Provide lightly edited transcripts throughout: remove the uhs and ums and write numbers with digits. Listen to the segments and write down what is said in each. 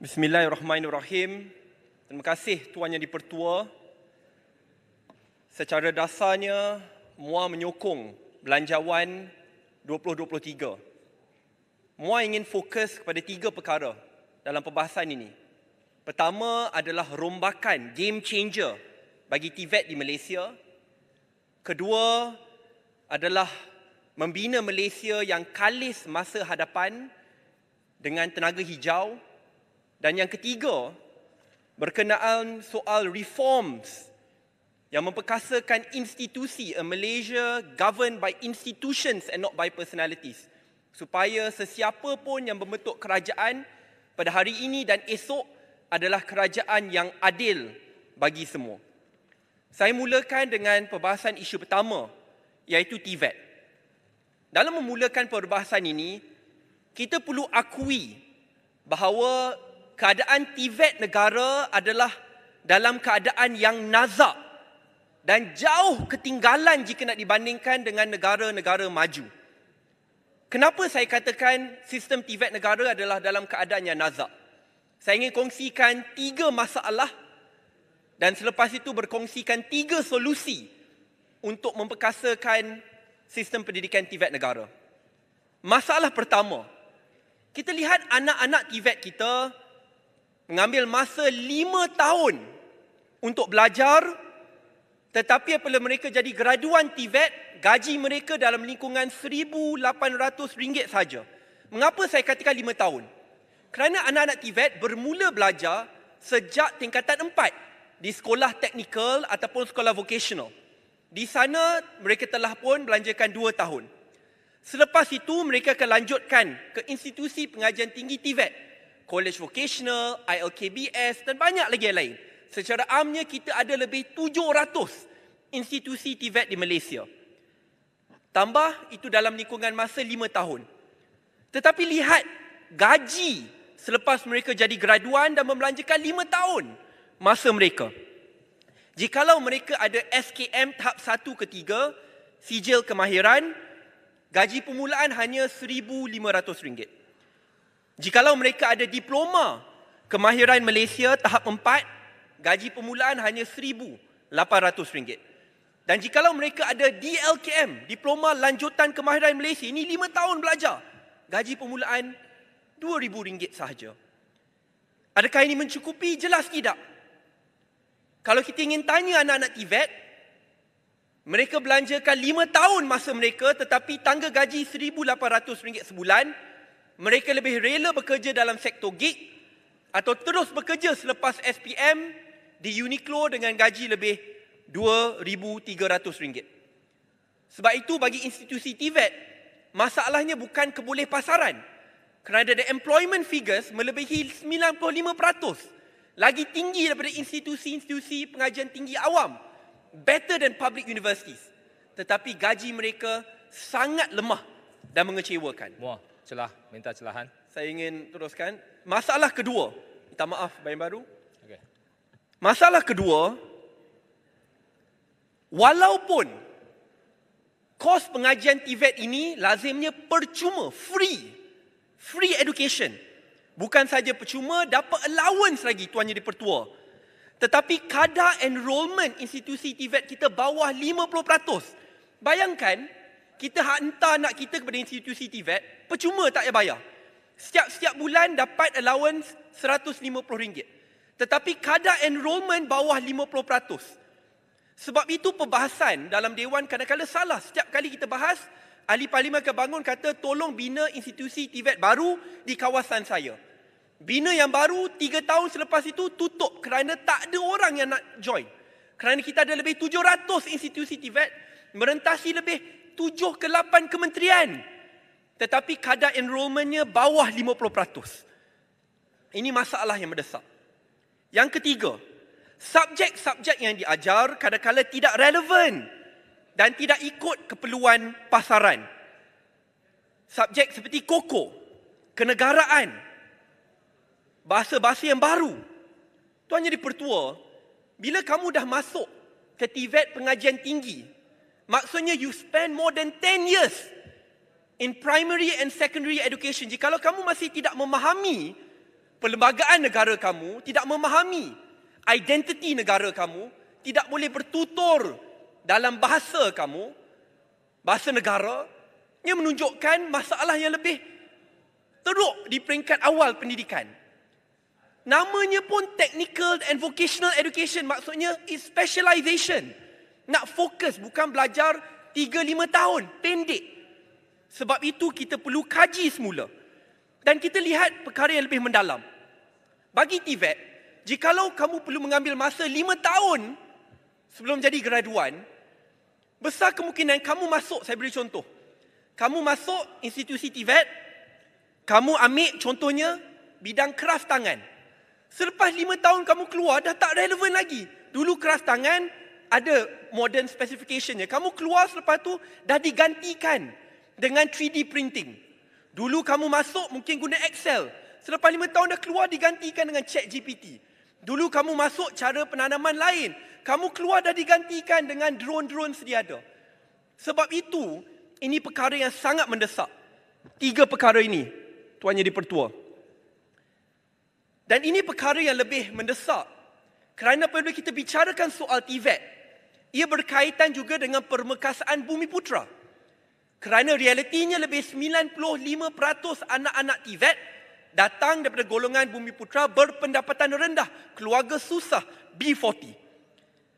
Bismillahirrahmanirrahim. Terima kasih Tuan Yang di-Pertua. Secara dasarnya, MUA menyokong Belanjawan 2023. MUA ingin fokus kepada 3 perkara dalam perbahasan ini. Pertama adalah rombakan game changer bagi TVET di Malaysia. Kedua adalah membina Malaysia yang kalis masa hadapan dengan tenaga hijau. Dan yang ketiga, berkenaan soal reforms yang memperkasakan institusi, a Malaysia governed by institutions and not by personalities. Supaya sesiapa pun yang membentuk kerajaan pada hari ini dan esok adalah kerajaan yang adil bagi semua. Saya mulakan dengan perbahasan isu pertama, iaitu TVET. Dalam memulakan perbahasan ini, kita perlu akui bahawa keadaan TVET negara adalah dalam keadaan yang nazak dan jauh ketinggalan jika nak dibandingkan dengan negara-negara maju. Kenapa saya katakan sistem TVET negara adalah dalam keadaan yang nazak? Saya ingin kongsikan 3 masalah dan selepas itu berkongsikan 3 solusi untuk memperkasakan sistem pendidikan TVET negara. Masalah pertama, kita lihat anak-anak TVET kita mengambil masa 5 tahun untuk belajar, tetapi apabila mereka jadi graduan TVET, gaji mereka dalam lingkungan RM1,800 saja. Mengapa saya katakan 5 tahun? Kerana anak-anak TVET bermula belajar sejak tingkatan 4 di sekolah teknikal ataupun sekolah vocational. Di sana mereka telah pun belanjakan 2 tahun. Selepas itu mereka akan lanjutkan ke institusi pengajian tinggi TVET. College Vocational, ILKBS dan banyak lagi yang lain. Secara amnya kita ada lebih 700 institusi TVET di Malaysia. Tambah itu dalam lingkungan masa 5 tahun. Tetapi lihat gaji selepas mereka jadi graduan dan membelanjakan 5 tahun masa mereka. Jikalau mereka ada SKM tahap 1 ke 3, sijil kemahiran, gaji permulaan hanya RM1,500. Jikalau mereka ada diploma kemahiran Malaysia tahap 4, gaji permulaan hanya RM1,800. Dan jikalau mereka ada DLKM, diploma lanjutan kemahiran Malaysia, ini 5 tahun belajar, gaji permulaan RM2,000 sahaja. Adakah ini mencukupi? Jelas tidak. Kalau kita ingin tanya anak-anak TVET, mereka belanjakan 5 tahun masa mereka tetapi tangga gaji RM1,800 sebulan, mereka lebih rela bekerja dalam sektor gig atau terus bekerja selepas SPM di Uniqlo dengan gaji lebih RM2,300. Sebab itu bagi institusi TVET, masalahnya bukan kebolehpasaran. Kerana the employment figures melebihi 95%. Lagi tinggi daripada institusi-institusi pengajian tinggi awam. Better than public universities. Tetapi gaji mereka sangat lemah dan mengecewakan. Minta celahan. Saya ingin teruskan. Masalah kedua. Minta maaf, Bayan Baru. Okay. Masalah kedua, walaupun kos pengajian TVET ini lazimnya percuma, free education. Bukan saja percuma, dapat allowance lagi Tuan Yang di-Pertua. Tetapi kadar enrolment institusi TVET kita bawah 50%. Bayangkan, kita hantar anak kita kepada institusi TVET, percuma tak payah bayar. Setiap bulan dapat allowance RM150. Tetapi kadar enrolment bawah 50%. Sebab itu perbahasan dalam Dewan kadang-kadang salah. Setiap kali kita bahas, ahli parlimen akan bangun kata tolong bina institusi TVET baru di kawasan saya. Bina yang baru 3 tahun selepas itu tutup kerana tak ada orang yang nak join. Kerana kita ada lebih 700 institusi TVET merentasi lebih 7 ke 8 kementerian. Tetapi kadar enrolmentnya bawah 50%. Ini masalah yang mendesak. Yang ketiga, subjek-subjek yang diajar kadang-kadang tidak relevan dan tidak ikut keperluan pasaran. Subjek seperti koko, kenegaraan, bahasa-bahasa yang baru. Tuan Yang di-Pertua, bila kamu dah masuk ke TVET pengajian tinggi, maksudnya you spend more than 10 years in primary and secondary education. Jikalau kamu masih tidak memahami perlembagaan negara kamu tidak memahami identiti negara kamu, tidak boleh bertutur dalam bahasa kamu, bahasa negara, ia menunjukkan masalah yang lebih teruk di peringkat awal pendidikan. Namanya pun technical and vocational education, maksudnya is specialization. Nak fokus, bukan belajar 3-5 tahun, pendek. Sebab itu kita perlu kaji semula. Dan kita lihat perkara yang lebih mendalam. Bagi TVET, jikalau kamu perlu mengambil masa 5 tahun sebelum jadi graduan, besar kemungkinan kamu masuk, saya beri contoh. Kamu masuk institusi TVET, kamu ambil contohnya bidang kraft tangan. Selepas 5 tahun kamu keluar, dah tak relevan lagi. Dulu kraft tangan, ada modern specificationnya. Kamu keluar selepas tu, dah digantikan dengan 3D printing. Dulu kamu masuk, mungkin guna Excel. Selepas 5 tahun dah keluar, digantikan dengan ChatGPT. Dulu kamu masuk, cara penanaman lain. Kamu keluar, dah digantikan dengan drone-drone sedia ada. Sebab itu, ini perkara yang sangat mendesak. 3 perkara ini, Tuan Yang di-Pertua. Dan ini perkara yang lebih mendesak. Kerana apabila kita bicarakan soal TVET, ia berkaitan juga dengan permekasaan Bumiputera. Kerana realitinya lebih 95% anak-anak TVET datang daripada golongan Bumiputera berpendapatan rendah, keluarga susah, B40.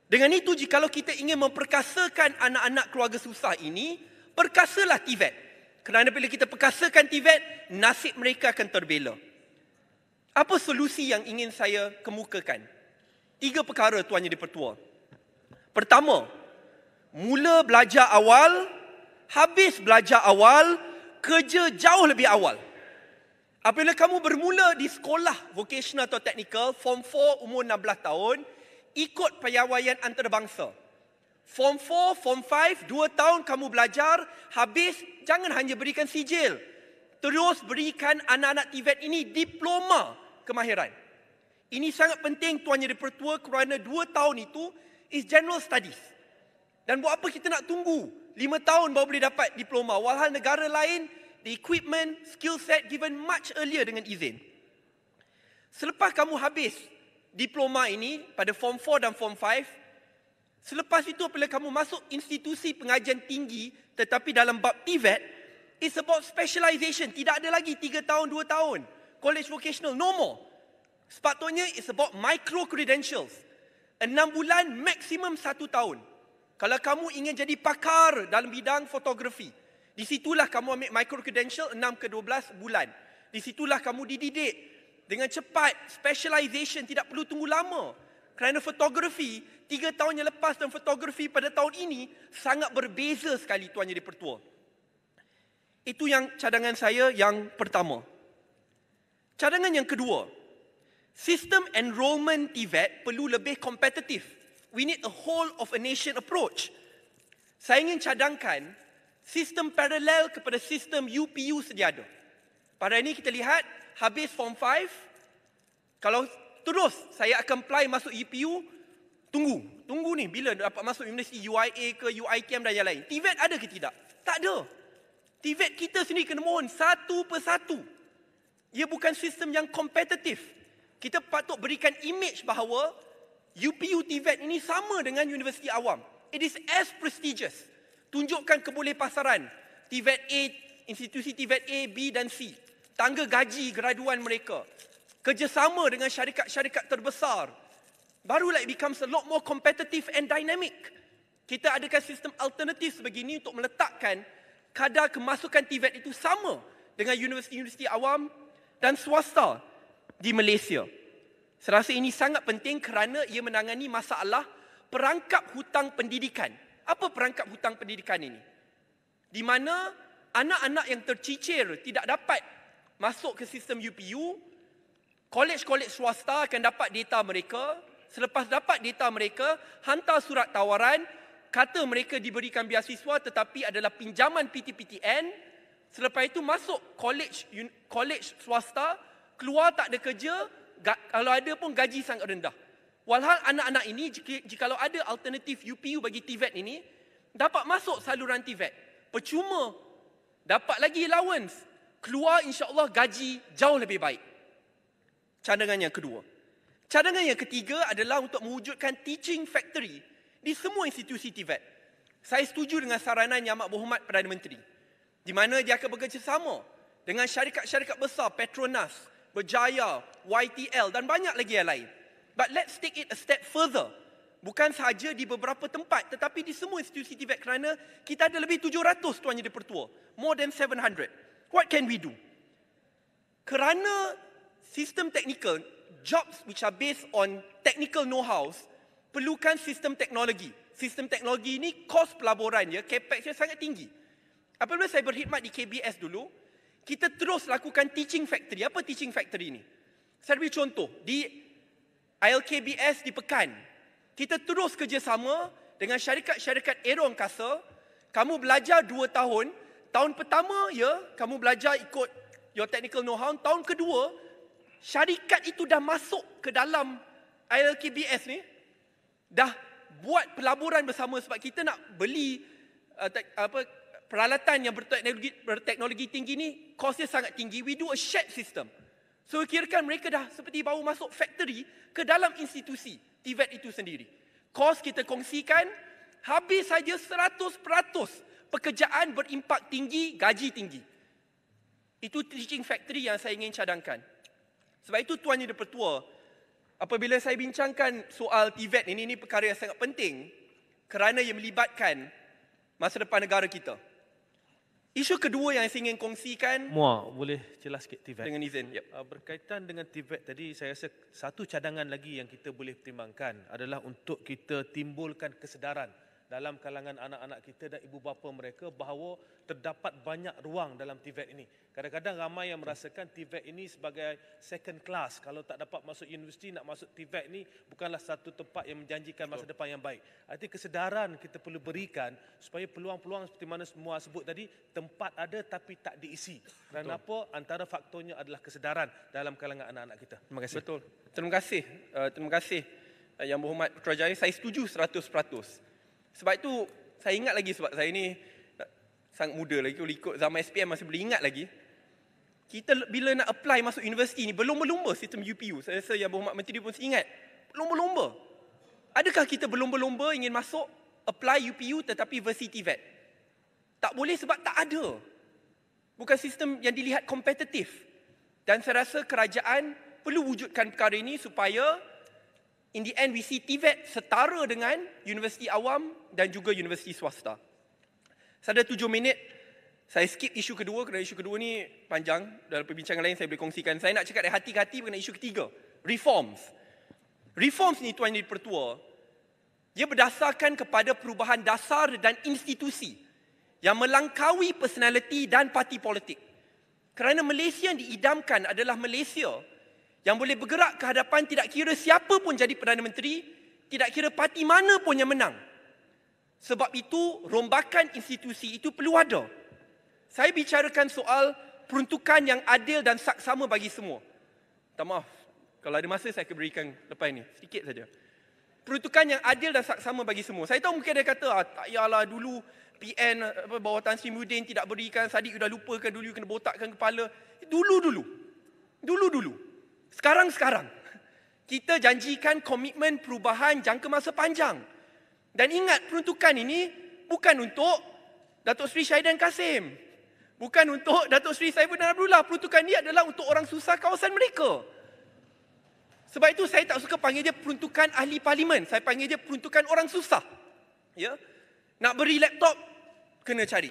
Dengan itu, jikalau kita ingin memperkasakan anak-anak keluarga susah ini, perkasalah TVET. Kerana bila kita perkasakan TVET, nasib mereka akan terbela. Apa solusi yang ingin saya kemukakan? 3 perkara, Tuan Yang di-Pertua. Pertama, mula belajar awal, habis belajar awal, kerja jauh lebih awal. Apabila kamu bermula di sekolah vocational atau technical, Form 4 umur 16 tahun, ikut piawaian antarabangsa. Form 4, Form 5, 2 tahun kamu belajar, habis jangan hanya berikan sijil. Terus berikan anak-anak TVET ini diploma kemahiran. Ini sangat penting, Tuan Yang di-Pertua, kerana 2 tahun itu is general studies. Dan buat apa kita nak tunggu 5 tahun baru boleh dapat diploma? Walhal negara lain, the equipment, skill set given much earlier dengan izin. Selepas kamu habis diploma ini pada Form 4 dan Form 5, selepas itu apabila kamu masuk institusi pengajian tinggi tetapi dalam bab TVET, it's about specialization. Tidak ada lagi 3 tahun, 2 tahun. College vocational, no more. Sepatutnya it's about micro credentials. 6 bulan, maksimum 1 tahun. Kalau kamu ingin jadi pakar dalam bidang fotografi, di situlah kamu ambil micro credential 6 ke 12 bulan. Di situlah kamu dididik dengan cepat, specialization, tidak perlu tunggu lama. Kerana fotografi, 3 tahun yang lepas dan fotografi pada tahun ini sangat berbeza sekali, Tuan Yang di-Pertua. Itu yang cadangan saya yang pertama. Cadangan yang kedua, sistem enrolment TVET perlu lebih kompetitif. We need a whole of a nation approach. Saya ingin cadangkan sistem paralel kepada sistem UPU sedia ada. Pada ini kita lihat, habis Form 5, kalau terus saya akan apply masuk UPU, tunggu ni bila dapat masuk universiti UIA ke UITM dan yang lain. TVET ada ke tidak? Tak ada. TVET kita sendiri kena mohon satu persatu. Ia bukan sistem yang kompetitif. Kita patut berikan image bahawa UPU TVET ini sama dengan universiti awam. It is as prestigious. Tunjukkan kebolehpasaran TVET A, institusi TVET A, B dan C. Tangga gaji graduan mereka. Kerjasama dengan syarikat-syarikat terbesar. Barulah it becomes a lot more competitive and dynamic. Kita adakan sistem alternatif sebegini untuk meletakkan kadar kemasukan TVET itu sama dengan universiti-universiti awam dan swasta di Malaysia. Saya rasa ini sangat penting kerana ia menangani masalah perangkap hutang pendidikan. Apa perangkap hutang pendidikan ini? Di mana anak-anak yang tercicir tidak dapat masuk ke sistem UPU, kolej-kolej swasta akan dapat data mereka. Selepas dapat data mereka, hantar surat tawaran, kata mereka diberikan beasiswa tetapi adalah pinjaman PTPTN. Selepas itu masuk kolej swasta, keluar tak ada kerja, kalau ada pun gaji sangat rendah. Walhal anak-anak ini, jikalau ada alternatif UPU bagi TVET ini, dapat masuk saluran TVET. Percuma, dapat lagi allowance. Keluar insya-Allah gaji jauh lebih baik. cadangan yang kedua. Cadangan yang ketiga adalah untuk mewujudkan teaching factory di semua institusi TVET. Saya setuju dengan saranan Yang Amat Berhormat Perdana Menteri, di mana dia akan bekerjasama dengan syarikat-syarikat besar Petronas, Berjaya, YTL dan banyak lagi yang lain. But let's take it a step further. Bukan sahaja di beberapa tempat, tetapi di semua institusi TVET, kerana kita ada lebih 700 Tuan Yang Di-Pertua. More than 700. What can we do? Kerana sistem teknikal, jobs which are based on technical know-how, perlukan sistem teknologi. Sistem teknologi ini kos pelaburannya, capex-nya sangat tinggi. Apabila saya berkhidmat di KBS dulu, kita terus lakukan teaching factory. Apa teaching factory ini? Saya beri contoh, di ILKBS di Pekan, kita terus kerjasama dengan syarikat-syarikat aeroangkasa. Kamu belajar 2 tahun, tahun pertama kamu belajar ikut your technical know-how, tahun kedua, syarikat itu dah masuk ke dalam ILKBS ni, dah buat pelaburan bersama sebab kita nak beli peralatan yang berteknologi tinggi ni, kosnya sangat tinggi. We do a shared system. So kirakan mereka dah seperti baru masuk factory ke dalam institusi TVET itu sendiri. Kos kita kongsikan, habis saja 100% pekerjaan berimpak tinggi, gaji tinggi. Itu teaching factory yang saya ingin cadangkan. Sebab itu Tuan Yang Di-Pertua, apabila saya bincangkan soal TVET ini perkara yang sangat penting kerana ia melibatkan masa depan negara kita. Isu kedua yang saya ingin kongsikan, Muar, boleh jelas sikit TVET? Dengan izin. Yep. Berkaitan dengan TVET tadi, saya rasa satu cadangan lagi yang kita boleh pertimbangkan adalah untuk kita timbulkan kesedaran dalam kalangan anak-anak kita dan ibu bapa mereka bahawa terdapat banyak ruang dalam TVET ini. Kadang-kadang ramai yang merasakan TVET ini sebagai second class. Kalau tak dapat masuk universiti, nak masuk TVET ini bukanlah satu tempat yang menjanjikan masa depan yang baik. Artinya kesedaran kita perlu berikan supaya peluang-peluang seperti mana semua sebut tadi, tempat ada tapi tak diisi. Kerana apa? Antara faktornya adalah kesedaran dalam kalangan anak-anak kita. Terima kasih. Betul. Terima kasih Yang Berhormat Putrajaya. Saya setuju 100%. Sebab itu saya ingat lagi, sebab saya ni sangat muda lagi, kalau ikut zaman SPM masih boleh ingat lagi. Kita bila nak apply masuk universiti ni berlomba-lomba sistem UPU. Saya rasa Yang Berhormat Menteri pun ingat. Berlomba-lomba. Adakah kita berlomba-lomba ingin masuk apply UPU tetapi versi TVET? Tak boleh sebab tak ada. Bukan sistem yang dilihat kompetitif. Dan saya rasa kerajaan perlu wujudkan perkara ini supaya in the end we see TVET setara dengan universiti awam dan juga universiti swasta. Saya ada 7 minit. Saya skip isu kedua kerana isu kedua ni panjang. Dalam perbincangan lain saya boleh kongsikan. Saya nak cakap dari hati ke hati mengenai isu ketiga. Reforms. Reforms ni Tuan Yang Di-Pertua, dia berdasarkan kepada perubahan dasar dan institusi yang melangkaui personaliti dan parti politik. Kerana Malaysia yang diidamkan adalah Malaysia yang boleh bergerak ke hadapan tidak kira siapa pun jadi Perdana Menteri, tidak kira parti mana pun yang menang. Sebab itu, rombakan institusi itu perlu ada. Saya bicarakan soal peruntukan yang adil dan saksama bagi semua. Tak maaf, kalau ada masa saya akan berikan lepas ini, sedikit saja. Peruntukan yang adil dan saksama bagi semua. Saya tahu mungkin dia kata, tak payahlah dulu PN bawah Tan Sri Muhyiddin tidak berikan, Sadiq sudah lupakan dulu, kena botakkan kepala. Dulu. Sekarang. Kita janjikan komitmen perubahan jangka masa panjang. Dan ingat, peruntukan ini bukan untuk Datuk Seri Syahidan Kasim. Bukan untuk Datuk Seri Saifuddin Abdullah. Peruntukan ini adalah untuk orang susah kawasan mereka. Sebab itu saya tak suka panggil dia peruntukan ahli parlimen. Saya panggil dia peruntukan orang susah. Ya? Nak beri laptop, kena cari.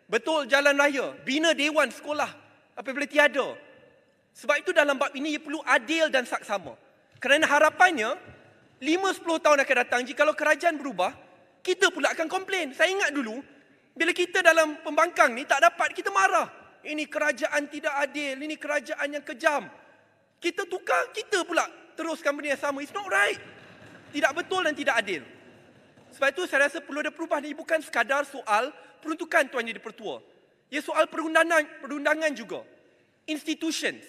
Betul jalan raya, bina dewan sekolah apabila tiada. Sebab itu dalam bab ini ia perlu adil dan saksama. Kerana harapannya 5-10 tahun akan datang, jika kerajaan berubah, kita pula akan komplain. Saya ingat dulu, bila kita dalam pembangkang ni tak dapat, kita marah. Ini kerajaan tidak adil, ini kerajaan yang kejam. Kita tukar, kita pula teruskan benda yang sama. It's not right. Tidak betul dan tidak adil. Sebab itu saya rasa perlu ada perubahan. Ini bukan sekadar soal peruntukan Tuan Yang Di-Pertua. Ia soal perundangan juga. Institutions.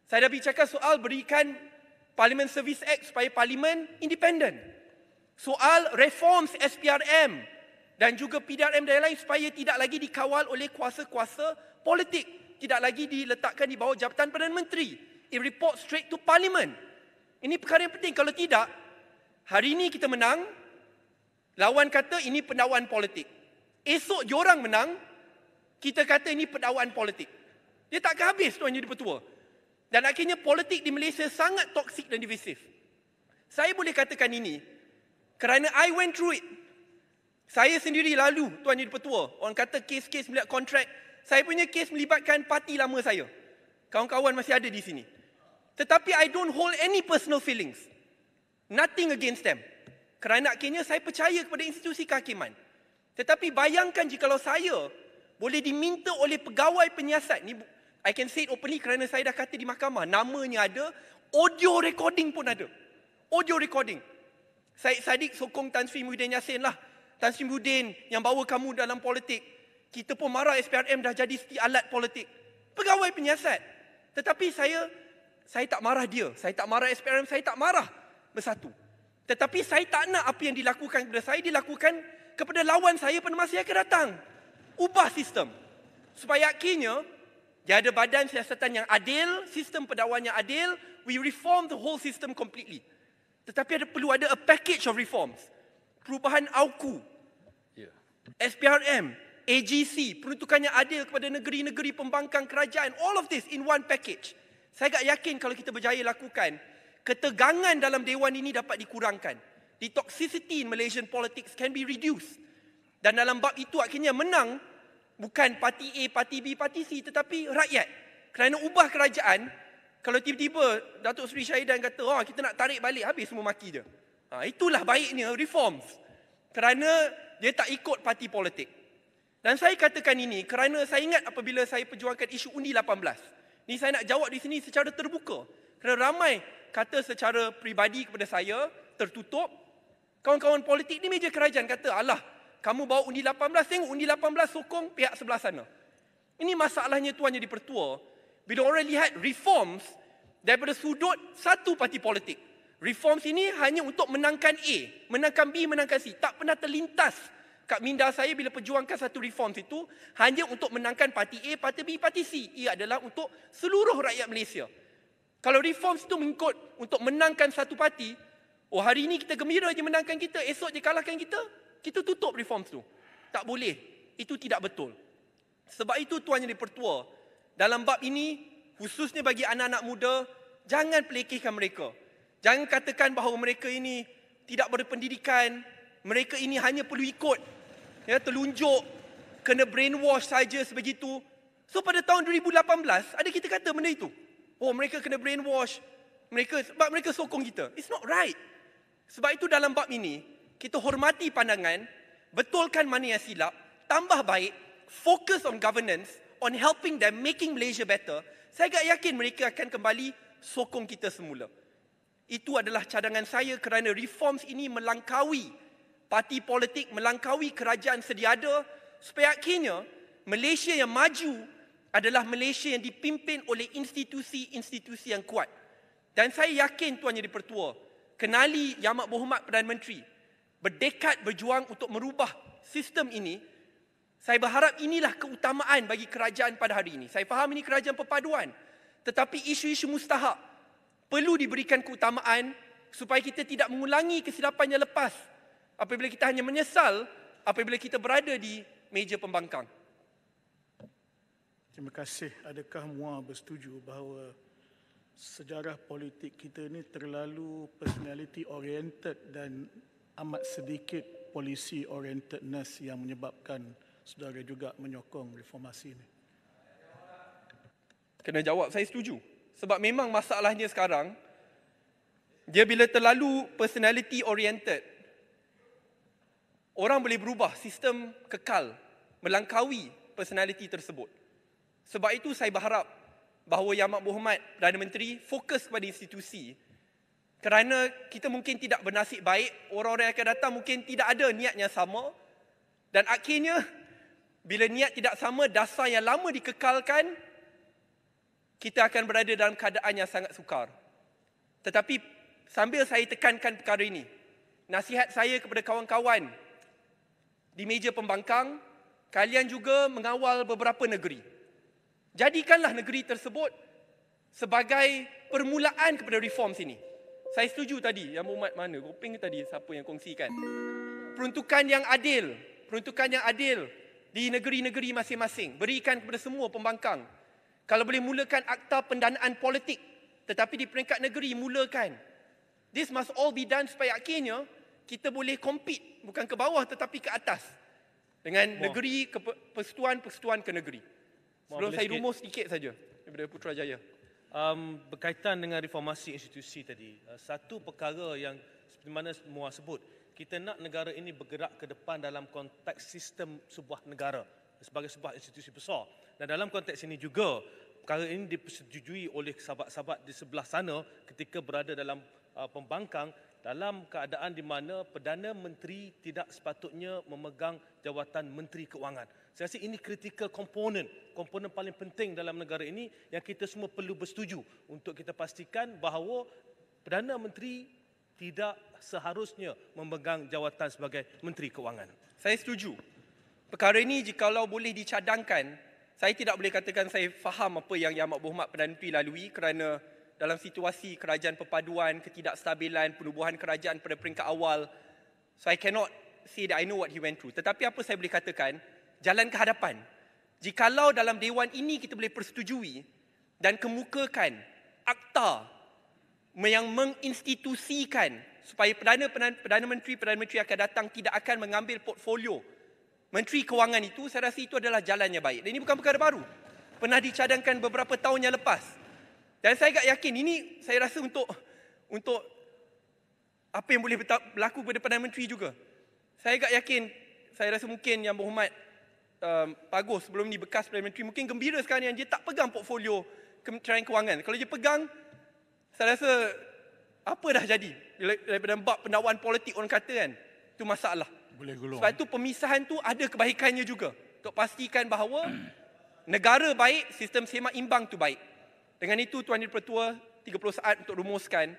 Saya dah bicarakan soal berikan Parliament Service Act supaya Parlimen independen. Soal reforms SPRM dan juga PDRM dan lain supaya tidak lagi dikawal oleh kuasa-kuasa politik. Tidak lagi diletakkan di bawah Jabatan Perdana Menteri. it reports straight to Parliament. Ini perkara yang penting. Kalau tidak, hari ini kita menang, lawan kata ini pendakwaan politik. Esok diorang menang, kita kata ini pendakwaan politik. Dia takkan habis tuan jadi petua. Dan akhirnya politik di Malaysia sangat toksik dan divisif. Saya boleh katakan ini kerana I went through it. Saya sendiri lalu tuan jadi petua. Orang kata kes-kes melihat kontrak. Saya punya kes melibatkan parti lama saya. Kawan-kawan masih ada di sini. Tetapi I don't hold any personal feelings. Nothing against them. Kerana akhirnya saya percaya kepada institusi kehakiman. Tetapi bayangkan jikalau saya boleh diminta oleh pegawai penyiasat. Ni, I can say it openly kerana saya dah kata di mahkamah. Namanya ada, audio recording pun ada. Audio recording. Syed Saddiq sokong Tan Sri Muhyiddin Yassin lah. Tan Sri Muhyiddin yang bawa kamu dalam politik. Kita pun marah SPRM dah jadi alat politik. Pegawai penyiasat. Tetapi saya tak marah dia. Saya tak marah SPRM, saya tak marah bersatu. Tetapi saya tak nak apa yang dilakukan kepada saya dilakukan kepada lawan saya pada masa yang akan datang. Ubah sistem. Supaya akhirnya dia ada badan siasatan yang adil, sistem pendakwaan yang adil, we reform the whole system completely. Tetapi perlu ada a package of reforms. Perubahan AUKU, SPRM, AGC, peruntukannya adil kepada negeri-negeri pembangkang kerajaan, all of this in one package. Saya agak yakin kalau kita berjaya lakukan, ketegangan dalam Dewan ini dapat dikurangkan. The toxicity in Malaysian politics can be reduced. Dan dalam bab itu akhirnya menang bukan parti A, parti B, parti C, tetapi rakyat. Kerana ubah kerajaan, kalau tiba-tiba Datuk Seri Syahidan kata, kita nak tarik balik, habis semua maki dia. Itulah baiknya reforms. Kerana dia tak ikut parti politik. Dan saya katakan ini kerana saya ingat apabila saya perjuangkan isu undi 18. Ni saya nak jawab di sini secara terbuka. Kerana ramai kata secara peribadi kepada saya, tertutup. Kawan-kawan politik di meja kerajaan kata, alah, kamu bawa undi 18, tengok undi 18 sokong pihak sebelah sana. Ini masalahnya tuan jadi pertua. Bila orang lihat reforms daripada sudut satu parti politik. Reforms ini hanya untuk menangkan A, menangkan B, menangkan C. Tak pernah terlintas kat minda saya bila perjuangkan satu reforms itu hanya untuk menangkan parti A, parti B, parti C. Ia adalah untuk seluruh rakyat Malaysia. Kalau reforms itu mengikut untuk menangkan satu parti, hari ini kita gembira je menangkan kita, esok je kalahkan kita, kita tutup reforms tu. Tak boleh. Itu tidak betul. Sebab itu tuan yang dipertua, dalam bab ini, khususnya bagi anak-anak muda, jangan pelekehkan mereka. Jangan katakan bahawa mereka ini tidak berpendidikan, mereka ini hanya perlu ikut, terlunjuk, kena brainwash saja sebegitu. So pada tahun 2018, ada kita kata benda itu. Mereka kena brainwash, sebab mereka sokong kita. It's not right. Sebab itu dalam bab ini, kita hormati pandangan, betulkan mana yang silap, tambah baik, focus on governance, on helping them, making Malaysia better. Saya agak yakin mereka akan kembali sokong kita semula. Itu adalah cadangan saya kerana reforms ini melangkaui parti politik, melangkaui kerajaan sediada supaya akhirnya Malaysia yang maju adalah Malaysia yang dipimpin oleh institusi-institusi yang kuat. Dan saya yakin tuan yang dipertua, kenali Yang Amat Berhormat Perdana Menteri, berdekat berjuang untuk merubah sistem ini. Saya berharap inilah keutamaan bagi kerajaan pada hari ini. Saya faham ini kerajaan perpaduan. Tetapi isu-isu mustahak perlu diberikan keutamaan supaya kita tidak mengulangi kesilapan yang lepas apabila kita hanya menyesal apabila kita berada di meja pembangkang. Terima kasih. Adakah MUA bersetuju bahawa sejarah politik kita ini terlalu personality oriented dan amat sedikit policy orientedness yang menyebabkan saudara juga menyokong reformasi ini? Kena jawab, saya setuju. Sebab memang masalahnya sekarang, dia bila terlalu personality oriented, orang boleh berubah, sistem kekal, melangkaui personality tersebut. Sebab itu saya berharap bahawa Yang Amat Berhormat Perdana Menteri fokus kepada institusi. Kerana kita mungkin tidak bernasib baik, orang-orang yang akan datang mungkin tidak ada niat yang sama. Dan akhirnya, bila niat tidak sama, dasar yang lama dikekalkan, kita akan berada dalam keadaan yang sangat sukar. Tetapi sambil saya tekankan perkara ini, nasihat saya kepada kawan-kawan di meja pembangkang, kalian juga mengawal beberapa negeri. Jadikanlah negeri tersebut sebagai permulaan kepada reform sini. Saya setuju tadi, yang Muhammad mana? Gopeng tadi, siapa yang kongsikan? Peruntukan yang adil di negeri-negeri masing-masing. Berikan kepada semua pembangkang. Kalau boleh mulakan akta pendanaan politik, tetapi di peringkat negeri mulakan. This must all be done supaya akhirnya kita boleh compete, bukan ke bawah tetapi ke atas. Dengan negeri ke persekutuan ke negeri. Sebelum saya rumus sedikit saja daripada Putrajaya. Berkaitan dengan reformasi institusi tadi, satu perkara yang seperti mana Muar sebut, kita nak negara ini bergerak ke depan dalam konteks sistem sebuah negara sebagai sebuah institusi besar. Dan dalam konteks ini juga, perkara ini dipersetujui oleh sahabat-sahabat di sebelah sana ketika berada dalam pembangkang, dalam keadaan di mana Perdana Menteri tidak sepatutnya memegang jawatan Menteri Keuangan. Saya rasa ini critical komponen paling penting dalam negara ini yang kita semua perlu bersetuju untuk kita pastikan bahawa Perdana Menteri tidak seharusnya memegang jawatan sebagai Menteri Keuangan. Saya setuju. Perkara ini jikalau boleh dicadangkan, saya tidak boleh katakan saya faham apa yang Yang Amat Berhormat Perdana Menteri lalui kerana dalam situasi kerajaan perpaduan, ketidakstabilan, penubuhan kerajaan pada peringkat awal, so I cannot say that I know what he went through. Tetapi apa saya boleh katakan, jalan ke hadapan. Jikalau dalam Dewan ini kita boleh persetujui dan kemukakan akta yang menginstitusikan supaya Perdana Menteri akan datang tidak akan mengambil portfolio Menteri Kewangan itu, saya rasa itu adalah jalan yang baik. Dan ini bukan perkara baru. Pernah dicadangkan beberapa tahun yang lepas. Dan saya agak yakin ini saya rasa untuk apa yang boleh berlaku kepada Perdana Menteri juga. Saya agak yakin, saya rasa mungkin Yang Berhormat Pak Agos sebelum ni bekas Perdana Menteri mungkin gembira sekarang yang dia tak pegang portfolio Kementerian Kewangan. Kalau dia pegang, saya rasa apa dah jadi daripada bab pendakwaan politik orang kata kan. Itu masalah. Boleh gulung. Sebab itu pemisahan tu ada kebaikannya juga. Untuk pastikan bahawa negara baik, sistem semak imbang tu baik. Dengan itu Tuan Yang Dipertua, 30 saat untuk rumuskan.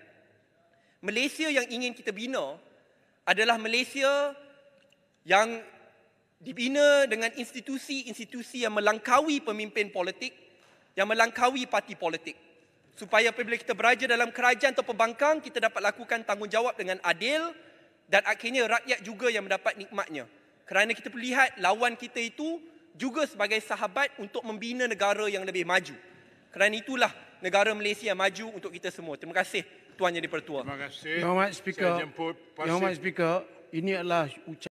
Malaysia yang ingin kita bina adalah Malaysia yang dibina dengan institusi-institusi yang melangkaui pemimpin politik, yang melangkaui parti politik. Supaya apabila kita berada dalam kerajaan atau pembangkang, kita dapat lakukan tanggungjawab dengan adil dan akhirnya rakyat juga yang mendapat nikmatnya. Kerana kita lihat lawan kita itu juga sebagai sahabat untuk membina negara yang lebih maju. Kerana itulah negara Malaysia yang maju untuk kita semua. Terima kasih Tuan Yang Dipertua. Terima kasih. Yang Hormat Speaker, Saya jemput Yang Hormat Speaker, ini adalah ucapan